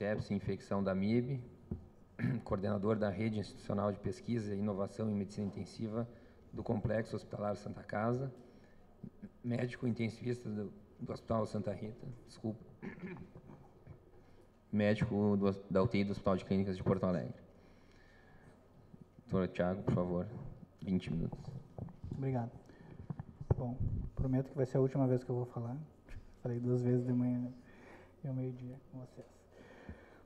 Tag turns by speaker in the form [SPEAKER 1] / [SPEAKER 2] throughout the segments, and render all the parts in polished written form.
[SPEAKER 1] sepse e infecção da MIB, coordenador da Rede Institucional de Pesquisa e Inovação em Medicina Intensiva do Complexo Hospitalar Santa Casa, médico intensivista do Hospital Santa Rita, desculpa, médico da UTI do Hospital de Clínicas de Porto Alegre. Doutor Tiago, por favor, 20 minutos.
[SPEAKER 2] Obrigado. Bom, prometo que vai ser a última vez que eu vou falar. Falei 2 vezes de manhã e ao meio-dia com vocês.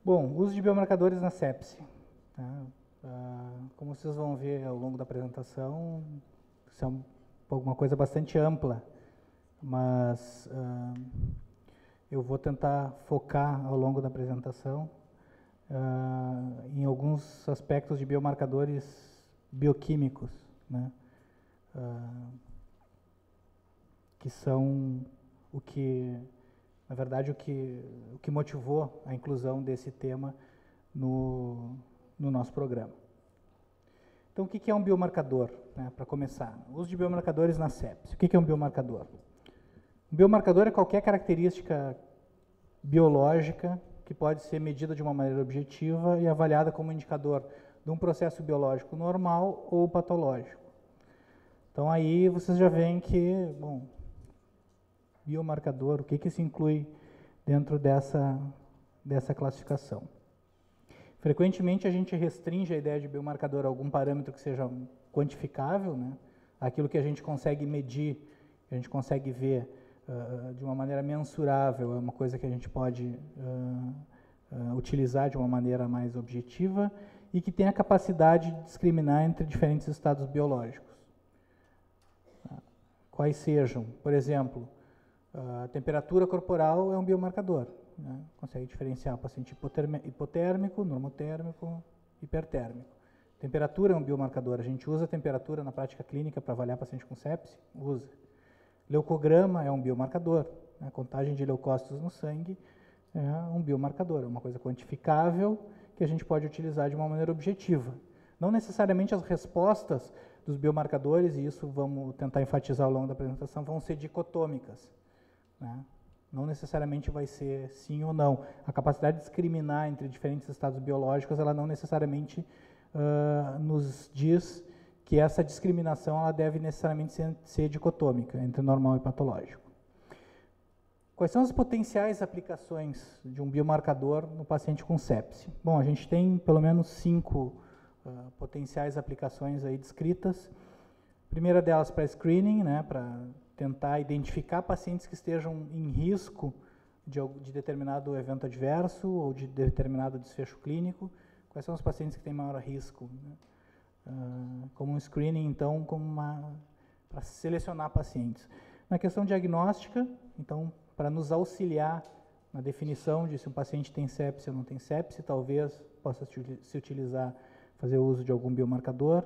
[SPEAKER 2] Bom, uso de biomarcadores na sepse. Tá? Como vocês vão ver ao longo da apresentação, isso é alguma coisa bastante ampla, mas eu vou tentar focar ao longo da apresentação em alguns aspectos de biomarcadores bioquímicos, né? Que são o que, na verdade, o que motivou a inclusão desse tema no nosso programa. Então, o que é um biomarcador, né, para começar? O uso de biomarcadores na sepse. O que é um biomarcador? Um biomarcador é qualquer característica biológica que pode ser medida de uma maneira objetiva e avaliada como indicador de um processo biológico normal ou patológico. Então, aí vocês já veem que, bom, biomarcador, o que se inclui dentro dessa classificação? Frequentemente, a gente restringe a ideia de biomarcador a algum parâmetro que seja quantificável, né? Aquilo que a gente consegue medir, que a gente consegue ver de uma maneira mensurável, é uma coisa que a gente pode utilizar de uma maneira mais objetiva e que tem a capacidade de discriminar entre diferentes estados biológicos. Quais sejam, por exemplo, a temperatura corporal é um biomarcador, né? Consegue diferenciar o paciente hipotérmico, normotérmico, hipertérmico. Temperatura é um biomarcador, a gente usa a temperatura na prática clínica para avaliar paciente com sepse? Usa. Leucograma é um biomarcador, né? A contagem de leucócitos no sangue é um biomarcador, é uma coisa quantificável que a gente pode utilizar de uma maneira objetiva. Não necessariamente as respostas dos biomarcadores, e isso vamos tentar enfatizar ao longo da apresentação, vão ser dicotômicas, né? Não necessariamente vai ser sim ou não. A capacidade de discriminar entre diferentes estados biológicos, ela não necessariamente nos diz que essa discriminação ela deve necessariamente ser dicotômica entre normal e patológico. Quais são as potenciais aplicações de um biomarcador no paciente com sepse? Bom, a gente tem pelo menos 5 potenciais aplicações aí descritas. A primeira delas para screening, né, para tentar identificar pacientes que estejam em risco de determinado evento adverso ou de determinado desfecho clínico. Quais são os pacientes que têm maior risco, né? Como um screening, então, para selecionar pacientes. Na questão diagnóstica, então, para nos auxiliar na definição de se um paciente tem sepse ou não tem sepse, talvez possa se utilizar, fazer uso de algum biomarcador.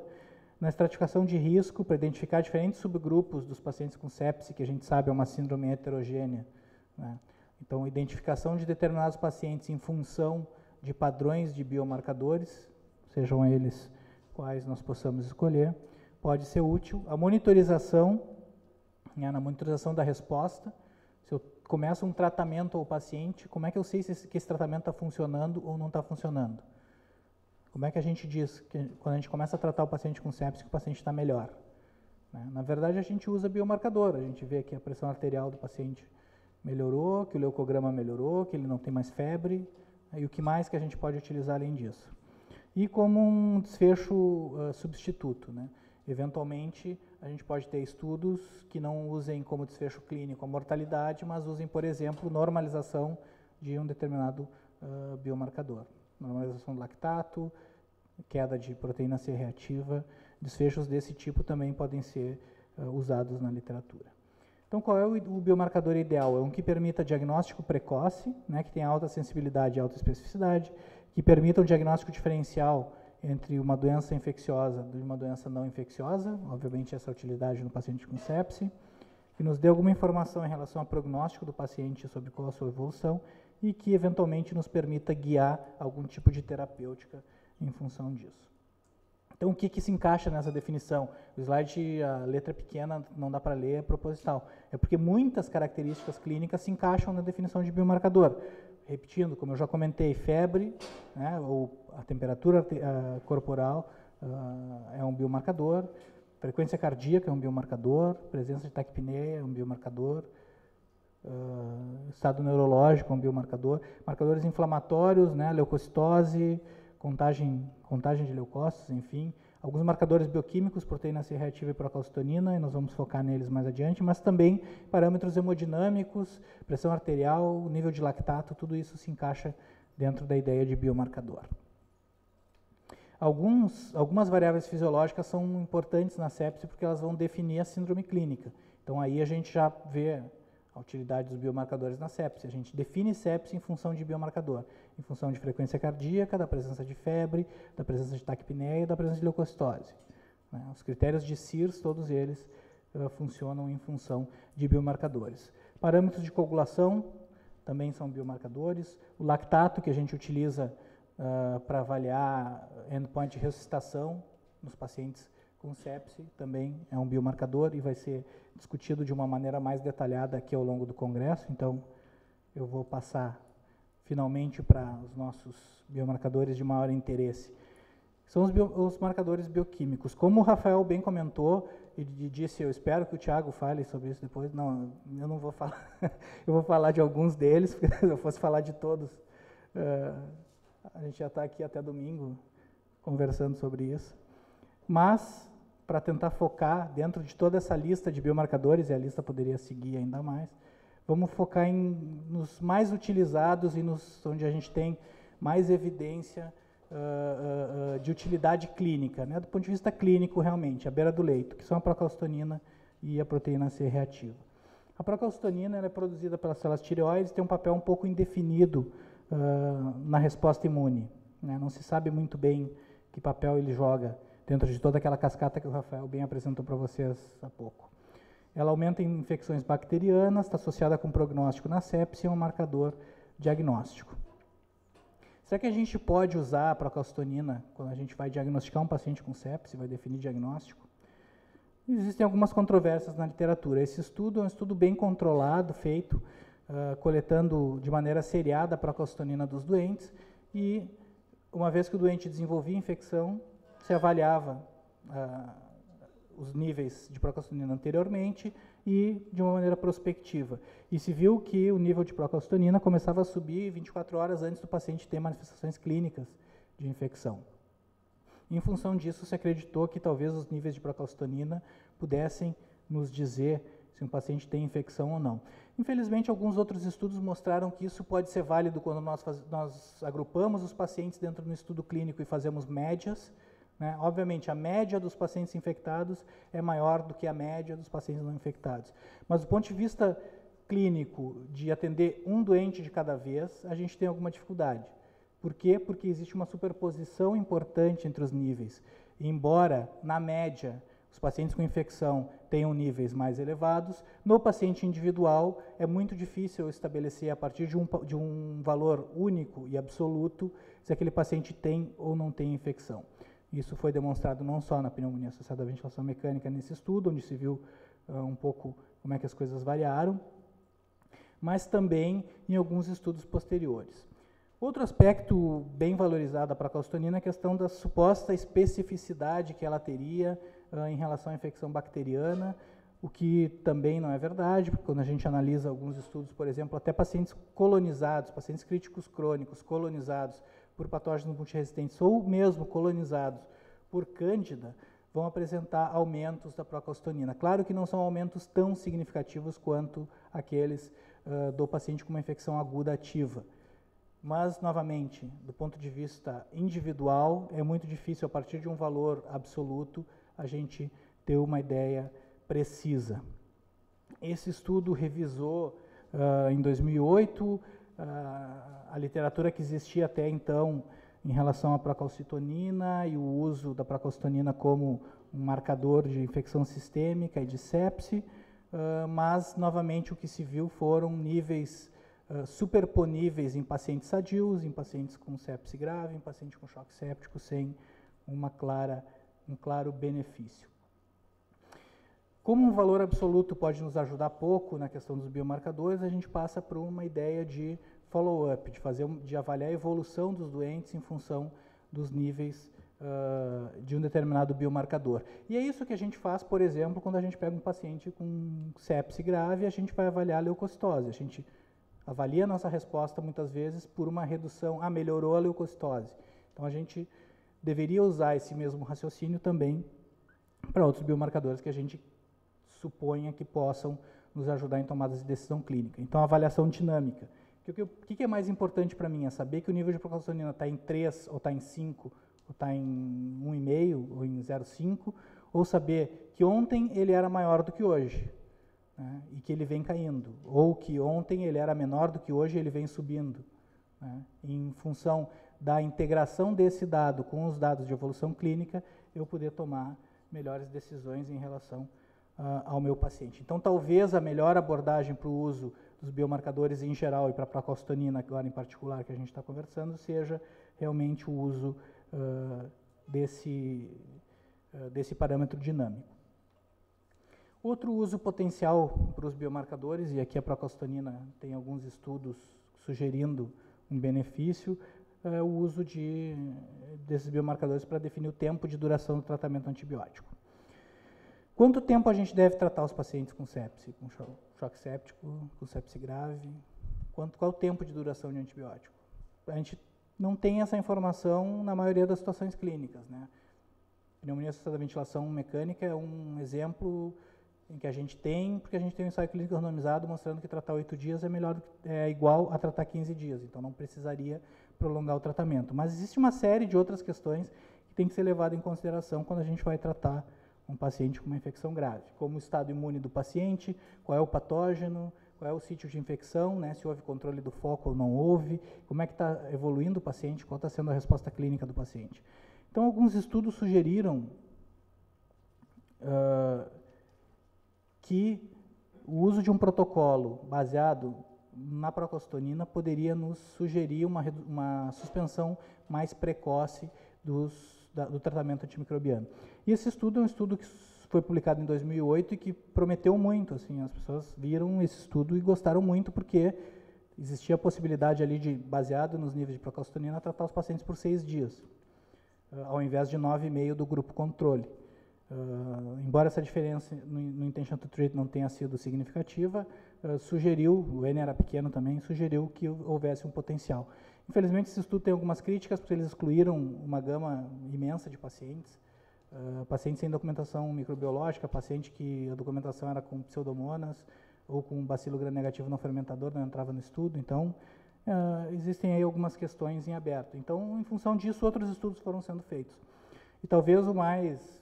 [SPEAKER 2] Na estratificação de risco, para identificar diferentes subgrupos dos pacientes com sepse, que a gente sabe é uma síndrome heterogênea, né? Então, identificação de determinados pacientes em função de padrões de biomarcadores, sejam eles quais nós possamos escolher, pode ser útil. A monitorização, né, na monitorização da resposta, se eu começo um tratamento ao paciente, como é que eu sei que esse tratamento está funcionando ou não está funcionando? Como é que a gente diz, que quando a gente começa a tratar o paciente com sepse, que o paciente está melhor? Né? Na verdade, a gente usa biomarcador, a gente vê que a pressão arterial do paciente melhorou, que o leucograma melhorou, que ele não tem mais febre, e o que mais que a gente pode utilizar além disso. E como um desfecho substituto, né? Eventualmente, a gente pode ter estudos que não usem como desfecho clínico a mortalidade, mas usem, por exemplo, normalização de um determinado biomarcador. Normalização do lactato, queda de proteína C reativa, desfechos desse tipo também podem ser usados na literatura. Então, qual é o biomarcador ideal? É um que permita diagnóstico precoce, né, que tenha alta sensibilidade e alta especificidade, que permita um diagnóstico diferencial entre uma doença infecciosa e uma doença não infecciosa, obviamente essa utilidade no paciente com sepse, que nos dê alguma informação em relação ao prognóstico do paciente sobre qual a sua evolução e que eventualmente nos permita guiar algum tipo de terapêutica em função disso. Então, o que se encaixa nessa definição? O slide, a letra pequena, não dá para ler, é proposital. É porque muitas características clínicas se encaixam na definição de biomarcador. repetindo, como eu já comentei, febre, né, ou a temperatura corporal é um biomarcador, frequência cardíaca é um biomarcador, presença de taquipneia é um biomarcador, estado neurológico é um biomarcador, marcadores inflamatórios, né, leucocitose, contagem de leucócitos, enfim, alguns marcadores bioquímicos, proteína C reativa e procalcitonina, e nós vamos focar neles mais adiante, mas também parâmetros hemodinâmicos, pressão arterial, nível de lactato, tudo isso se encaixa dentro da ideia de biomarcador. Algumas variáveis fisiológicas são importantes na sepse porque elas vão definir a síndrome clínica. Então aí a gente já vê a utilidade dos biomarcadores na sepse. A gente define sepse em função de biomarcador, em função de frequência cardíaca, da presença de febre, da presença de taquipneia e da presença de leucocitose. Né? Os critérios de CIRS, todos eles funcionam em função de biomarcadores. Parâmetros de coagulação também são biomarcadores. O lactato, que a gente utiliza para avaliar endpoint de ressuscitação nos pacientes com sepse, também é um biomarcador e vai ser discutido de uma maneira mais detalhada aqui ao longo do congresso. Então, eu vou passar finalmente para os nossos biomarcadores de maior interesse. São os marcadores bioquímicos. Como o Rafael bem comentou e disse, eu espero que o Thiago fale sobre isso depois. Não, eu não vou falar. Eu vou falar de alguns deles, porque se eu fosse falar de todos, a gente já está aqui até domingo conversando sobre isso. Mas, para tentar focar dentro de toda essa lista de biomarcadores, e a lista poderia seguir ainda mais, vamos focar nos mais utilizados e onde a gente tem mais evidência de utilidade clínica, né, do ponto de vista clínico realmente, à beira do leito, que são a procalcitonina e a proteína C reativa. A procalcitonina ela é produzida pelas células tireoides e tem um papel um pouco indefinido na resposta imune. Né? Não se sabe muito bem que papel ele joga dentro de toda aquela cascata que o Rafael bem apresentou para vocês há pouco. Ela aumenta em infecções bacterianas, está associada com prognóstico na sepse e é um marcador diagnóstico. Será que a gente pode usar a procalcitonina quando a gente vai diagnosticar um paciente com sepse, vai definir diagnóstico? Existem algumas controvérsias na literatura. Esse estudo é um estudo bem controlado, feito coletando de maneira seriada a procalcitonina dos doentes e, uma vez que o doente desenvolvia infecção, se avaliava os níveis de procalcitonina anteriormente e de uma maneira prospectiva. E se viu que o nível de procalcitonina começava a subir 24 horas antes do paciente ter manifestações clínicas de infecção. Em função disso, se acreditou que talvez os níveis de procalcitonina pudessem nos dizer se um paciente tem infecção ou não. Infelizmente, alguns outros estudos mostraram que isso pode ser válido quando nós agrupamos os pacientes dentro do estudo clínico e fazemos médias. Né? Obviamente, a média dos pacientes infectados é maior do que a média dos pacientes não infectados. Mas do ponto de vista clínico, de atender um doente de cada vez, a gente tem alguma dificuldade. Por quê? Porque existe uma superposição importante entre os níveis. E embora, na média, os pacientes com infecção tenham níveis mais elevados, no paciente individual é muito difícil estabelecer a partir de um valor único e absoluto se aquele paciente tem ou não tem infecção. Isso foi demonstrado não só na pneumonia associada à ventilação mecânica nesse estudo, onde se viu um pouco como é que as coisas variaram, mas também em alguns estudos posteriores. Outro aspecto bem valorizado da procalcitonina é a questão da suposta especificidade que ela teria em relação à infecção bacteriana, o que também não é verdade, porque quando a gente analisa alguns estudos, por exemplo, até pacientes colonizados, pacientes críticos crônicos colonizados por patógenos multiresistentes ou mesmo colonizados por cândida, vão apresentar aumentos da procalcitonina. Claro que não são aumentos tão significativos quanto aqueles do paciente com uma infecção aguda ativa. Mas, novamente, do ponto de vista individual, é muito difícil, a partir de um valor absoluto, a gente ter uma ideia precisa. Esse estudo revisou, em 2008, a literatura que existia até então em relação à procalcitonina e o uso da procalcitonina como um marcador de infecção sistêmica e de sepse, mas, novamente, o que se viu foram níveis superponíveis em pacientes sadios, em pacientes com sepse grave, em pacientes com choque séptico, sem um claro benefício. Como um valor absoluto pode nos ajudar pouco na questão dos biomarcadores, a gente passa por uma ideia de follow-up, de avaliar a evolução dos doentes em função dos níveis de um determinado biomarcador. E é isso que a gente faz, por exemplo, quando a gente pega um paciente com sepse grave, a gente vai avaliar a leucocitose. A gente avalia a nossa resposta, muitas vezes, por uma redução, melhorou a leucocitose. Então, a gente deveria usar esse mesmo raciocínio também para outros biomarcadores que a gente suponha que possam nos ajudar em tomadas de decisão clínica. Então, a avaliação dinâmica. O que é mais importante para mim? É saber que o nível de procalcitonina está em 3, ou está em 5, ou está em 1,5, ou em 0,5, ou saber que ontem ele era maior do que hoje, né, e que ele vem caindo, ou que ontem ele era menor do que hoje e ele vem subindo. Né, em função da integração desse dado com os dados de evolução clínica, eu poder tomar melhores decisões em relação ao meu paciente. Então, talvez a melhor abordagem para o uso dos biomarcadores em geral e para a procalcitonina, agora em particular, que a gente está conversando, seja realmente o uso desse parâmetro dinâmico. Outro uso potencial para os biomarcadores, e aqui a procalcitonina tem alguns estudos sugerindo um benefício, é o uso desses biomarcadores para definir o tempo de duração do tratamento antibiótico. Quanto tempo a gente deve tratar os pacientes com sepse, com choque séptico, com sepse grave? Qual o tempo de duração de antibiótico? A gente não tem essa informação na maioria das situações clínicas, né? Pneumonia associada à ventilação mecânica é um exemplo em que a gente tem, porque a gente tem um ensaio clínico randomizado mostrando que tratar 8 dias é igual a tratar 15 dias, então não precisaria prolongar o tratamento. Mas existe uma série de outras questões que tem que ser levada em consideração quando a gente vai tratar um paciente com uma infecção grave, como o estado imune do paciente, qual é o patógeno, qual é o sítio de infecção, né, se houve controle do foco ou não houve, como é que está evoluindo o paciente, qual está sendo a resposta clínica do paciente. Então, alguns estudos sugeriram que o uso de um protocolo baseado na procalcitonina poderia nos sugerir uma suspensão mais precoce do tratamento antimicrobiano. E esse estudo é um estudo que foi publicado em 2008 e que prometeu muito, assim, as pessoas viram esse estudo e gostaram muito porque existia a possibilidade ali de, baseado nos níveis de procalcitonina, tratar os pacientes por 6 dias, ao invés de 9,5 do grupo controle. Embora essa diferença no intention to treat não tenha sido significativa, sugeriu, o N era pequeno também, sugeriu que houvesse um potencial. Infelizmente, esse estudo tem algumas críticas, porque eles excluíram uma gama imensa de pacientes, pacientes sem documentação microbiológica, paciente que a documentação era com pseudomonas ou com bacilo gram-negativo não fermentador, não entrava no estudo, então existem aí algumas questões em aberto. Então, em função disso, outros estudos foram sendo feitos. E talvez o mais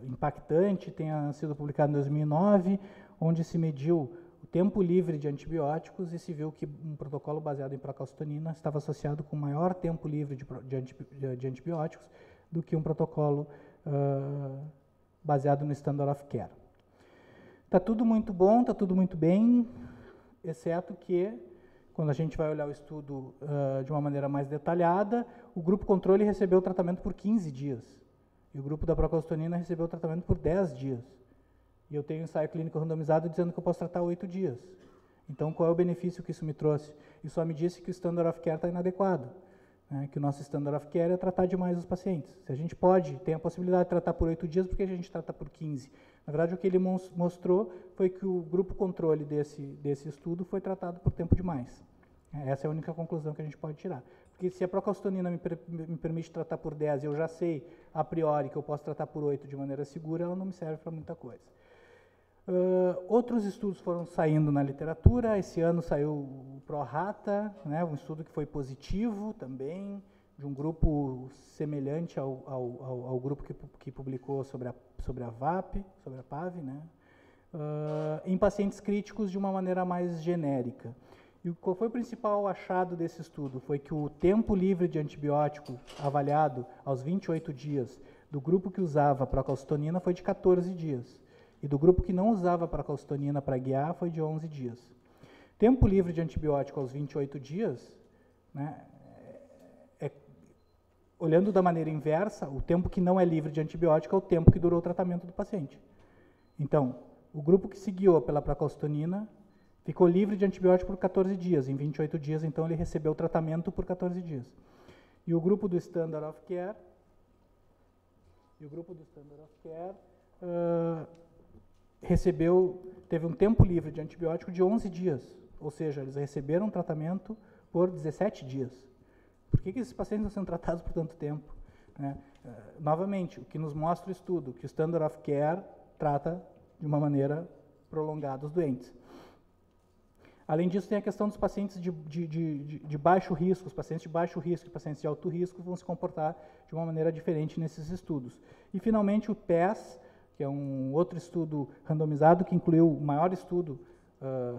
[SPEAKER 2] impactante tenha sido publicado em 2009, onde se mediu o tempo livre de antibióticos e se viu que um protocolo baseado em procalcitonina estava associado com maior tempo livre de antibióticos do que um protocolo baseado no standard of care. Está tudo muito bom, está tudo muito bem, exceto que, quando a gente vai olhar o estudo de uma maneira mais detalhada, o grupo controle recebeu o tratamento por 15 dias e o grupo da procalcitonina recebeu o tratamento por 10 dias. E eu tenho um ensaio clínico randomizado dizendo que eu posso tratar 8 dias. Então, qual é o benefício que isso me trouxe? Isso só me disse que o standard of care está inadequado, né? Que o nosso standard of care é tratar demais os pacientes. Se a gente tem a possibilidade de tratar por 8 dias, por que a gente trata por 15? Na verdade, o que ele mostrou foi que o grupo controle desse estudo foi tratado por tempo demais. Essa é a única conclusão que a gente pode tirar. Porque se a procalcitonina me permite tratar por 10 e eu já sei, a priori, que eu posso tratar por 8 de maneira segura, ela não me serve para muita coisa. Outros estudos foram saindo na literatura. Esse ano saiu o ProRata, né, um estudo que foi positivo também, de um grupo semelhante ao grupo que publicou sobre a VAP, sobre a PAV, né, em pacientes críticos de uma maneira mais genérica. E qual foi o principal achado desse estudo? Foi que o tempo livre de antibiótico avaliado aos 28 dias do grupo que usava procalcitonina foi de 14 dias. E do grupo que não usava procalcitonina para guiar foi de 11 dias. Tempo livre de antibiótico aos 28 dias, né, olhando da maneira inversa, o tempo que não é livre de antibiótico é o tempo que durou o tratamento do paciente. Então, o grupo que se guiou pela procalcitonina Ficou livre de antibiótico por 14 dias. Em 28 dias, então, ele recebeu o tratamento por 14 dias. E o grupo do Standard of Care, teve um tempo livre de antibiótico de 11 dias. Ou seja, eles receberam tratamento por 17 dias. Por que esses pacientes estão sendo tratados por tanto tempo? Né? Novamente, o que nos mostra o estudo, que o Standard of Care trata de uma maneira prolongada os doentes. Além disso, tem a questão dos pacientes de baixo risco. Os pacientes de baixo risco e pacientes de alto risco vão se comportar de uma maneira diferente nesses estudos. E, finalmente, o PES, que é um outro estudo randomizado, que incluiu, o maior estudo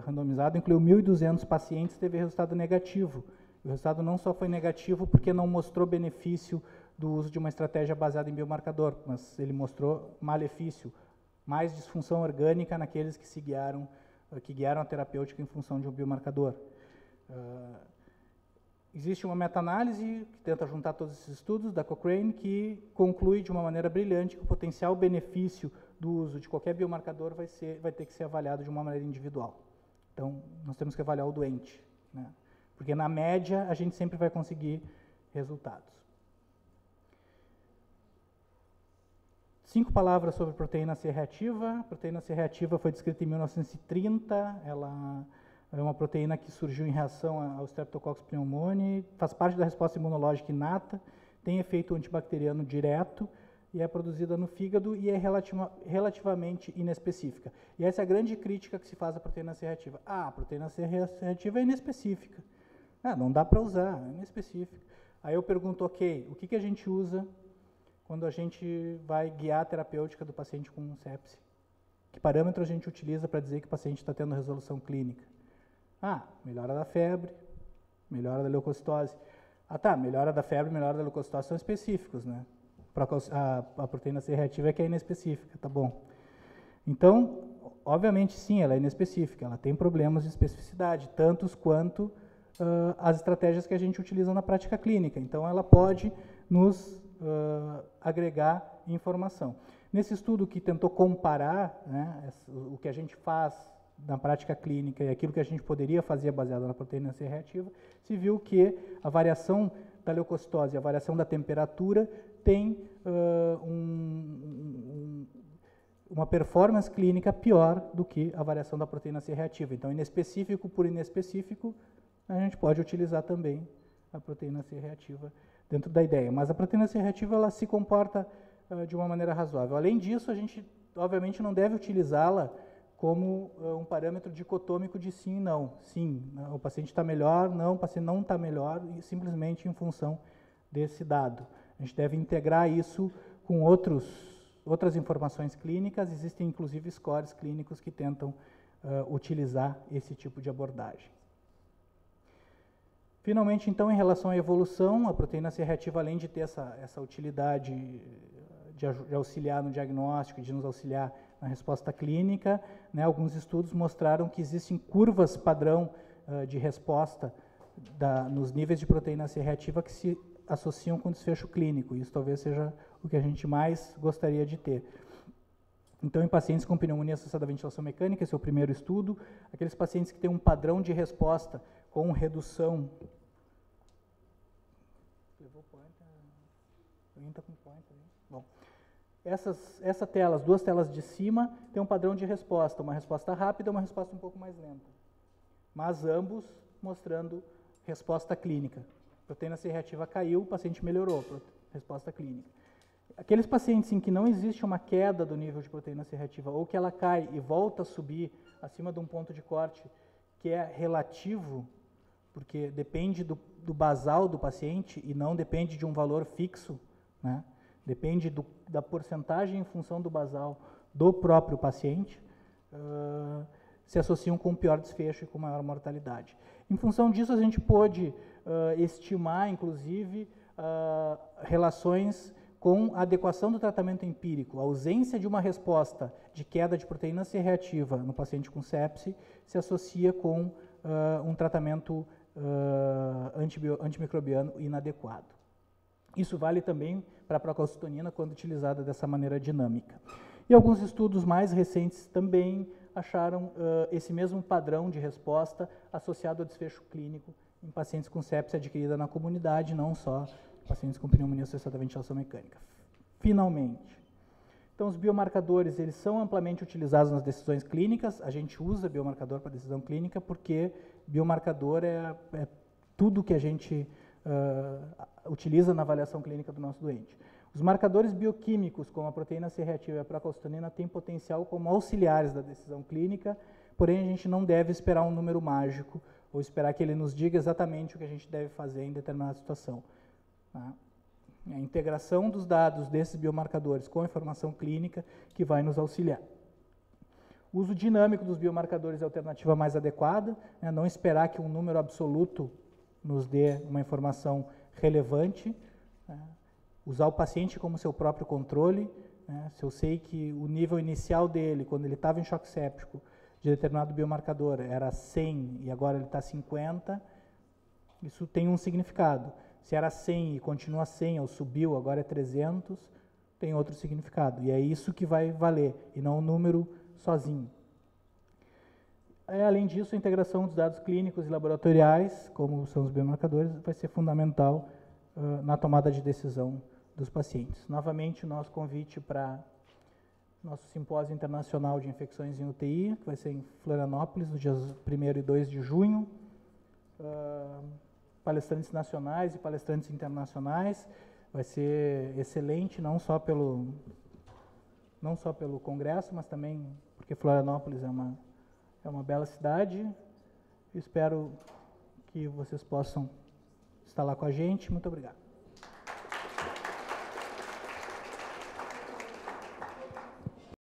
[SPEAKER 2] randomizado, incluiu 1.200 pacientes e teve resultado negativo. O resultado não só foi negativo porque não mostrou benefício do uso de uma estratégia baseada em biomarcador, mas ele mostrou malefício, mais disfunção orgânica naqueles que guiaram a terapêutica em função de um biomarcador. Existe uma meta-análise que tenta juntar todos esses estudos da Cochrane, que conclui de uma maneira brilhante que o potencial benefício do uso de qualquer biomarcador vai ter que ser avaliado de uma maneira individual. Então, nós temos que avaliar o doente, né? Porque, na média, a gente sempre vai conseguir resultados. 5 palavras sobre proteína C reativa. A proteína C reativa foi descrita em 1930. Ela é uma proteína que surgiu em reação ao Streptococcus pneumoniae, faz parte da resposta imunológica inata, tem efeito antibacteriano direto e é produzida no fígado e é relativamente inespecífica. E essa é a grande crítica que se faz à proteína C reativa. A proteína C reativa é inespecífica. Não dá para usar, é inespecífica. Aí eu pergunto, ok, o que a gente usa quando a gente vai guiar a terapêutica do paciente com sepse? Que parâmetro a gente utiliza para dizer que o paciente está tendo resolução clínica? Melhora da febre, melhora da leucocitose. Melhora da febre, melhora da leucocitose são específicos, né? A proteína C reativa é que é inespecífica, tá bom. Então, obviamente, sim, ela é inespecífica, ela tem problemas de especificidade, tantos quanto as estratégias que a gente utiliza na prática clínica. Então, ela pode nos agregar informação. Nesse estudo que tentou comparar, né, o que a gente faz na prática clínica e aquilo que a gente poderia fazer baseado na proteína C reativa, se viu que a variação da leucocitose e a variação da temperatura tem uma performance clínica pior do que a variação da proteína C reativa. Então, inespecífico por inespecífico, a gente pode utilizar também a proteína C reativa dentro da ideia. Mas a proteína C reativa ela se comporta de uma maneira razoável. Além disso, a gente, obviamente, não deve utilizá-la como um parâmetro dicotômico de sim e não. Sim, o paciente está melhor, não, o paciente não está melhor, e simplesmente em função desse dado. A gente deve integrar isso com outras informações clínicas. Existem, inclusive, scores clínicos que tentam utilizar esse tipo de abordagem. Finalmente, então, em relação à evolução, a proteína C reativa, além de ter essa utilidade de auxiliar no diagnóstico, de nos auxiliar na resposta clínica, né, alguns estudos mostraram que existem curvas padrão de resposta nos níveis de proteína C reativa que se associam com desfecho clínico. Isso talvez seja o que a gente mais gostaria de ter. Então, em pacientes com pneumonia associada à ventilação mecânica, esse é o primeiro estudo, aqueles pacientes que têm um padrão de resposta com redução. Bom, essa tela, as duas telas de cima, tem um padrão de resposta, uma resposta rápida e uma resposta um pouco mais lenta. Mas ambos mostrando resposta clínica. A proteína C reativa caiu, o paciente melhorou, resposta clínica. Aqueles pacientes em que não existe uma queda do nível de proteína C reativa, ou que ela cai e volta a subir acima de um ponto de corte que é relativo, porque depende do basal do paciente e não depende de um valor fixo, né? Depende da porcentagem em função do basal do próprio paciente, se associam com pior desfecho e com maior mortalidade. Em função disso, a gente pôde estimar, inclusive, relações com a adequação do tratamento empírico. A ausência de uma resposta de queda de proteína C reativa no paciente com sepse se associa com um tratamento antimicrobiano inadequado. Isso vale também para a procalcitonina quando utilizada dessa maneira dinâmica. E alguns estudos mais recentes também acharam esse mesmo padrão de resposta associado ao desfecho clínico em pacientes com sepsia adquirida na comunidade, não só pacientes com pneumonia associada à ventilação mecânica. Finalmente, então os biomarcadores eles são amplamente utilizados nas decisões clínicas. A gente usa biomarcador para decisão clínica porque biomarcador é tudo que a gente utiliza na avaliação clínica do nosso doente. Os marcadores bioquímicos, como a proteína C reativa e a procalcitonina, têm potencial como auxiliares da decisão clínica, porém a gente não deve esperar um número mágico ou esperar que ele nos diga exatamente o que a gente deve fazer em determinada situação. Tá? É a integração dos dados desses biomarcadores com a informação clínica que vai nos auxiliar. O uso dinâmico dos biomarcadores é a alternativa mais adequada, né? Não esperar que um número absoluto nos dê uma informação relevante, né? Usar o paciente como seu próprio controle, né? Se eu sei que o nível inicial dele, quando ele estava em choque séptico, de determinado biomarcador era 100 e agora ele está 50, isso tem um significado. Se era 100 e continua 100, ou subiu, agora é 300, tem outro significado. E é isso que vai valer, e não o número sozinho. Além disso, a integração dos dados clínicos e laboratoriais, como são os biomarcadores, vai ser fundamental na tomada de decisão dos pacientes. Novamente, o nosso convite para nosso simpósio internacional de infecções em UTI, que vai ser em Florianópolis, nos dias 1º e 2 de junho. Palestrantes nacionais e palestrantes internacionais. Vai ser excelente, não só pelo congresso, mas também porque Florianópolis é uma bela cidade. Espero que vocês possam estar lá com a gente. Muito obrigado.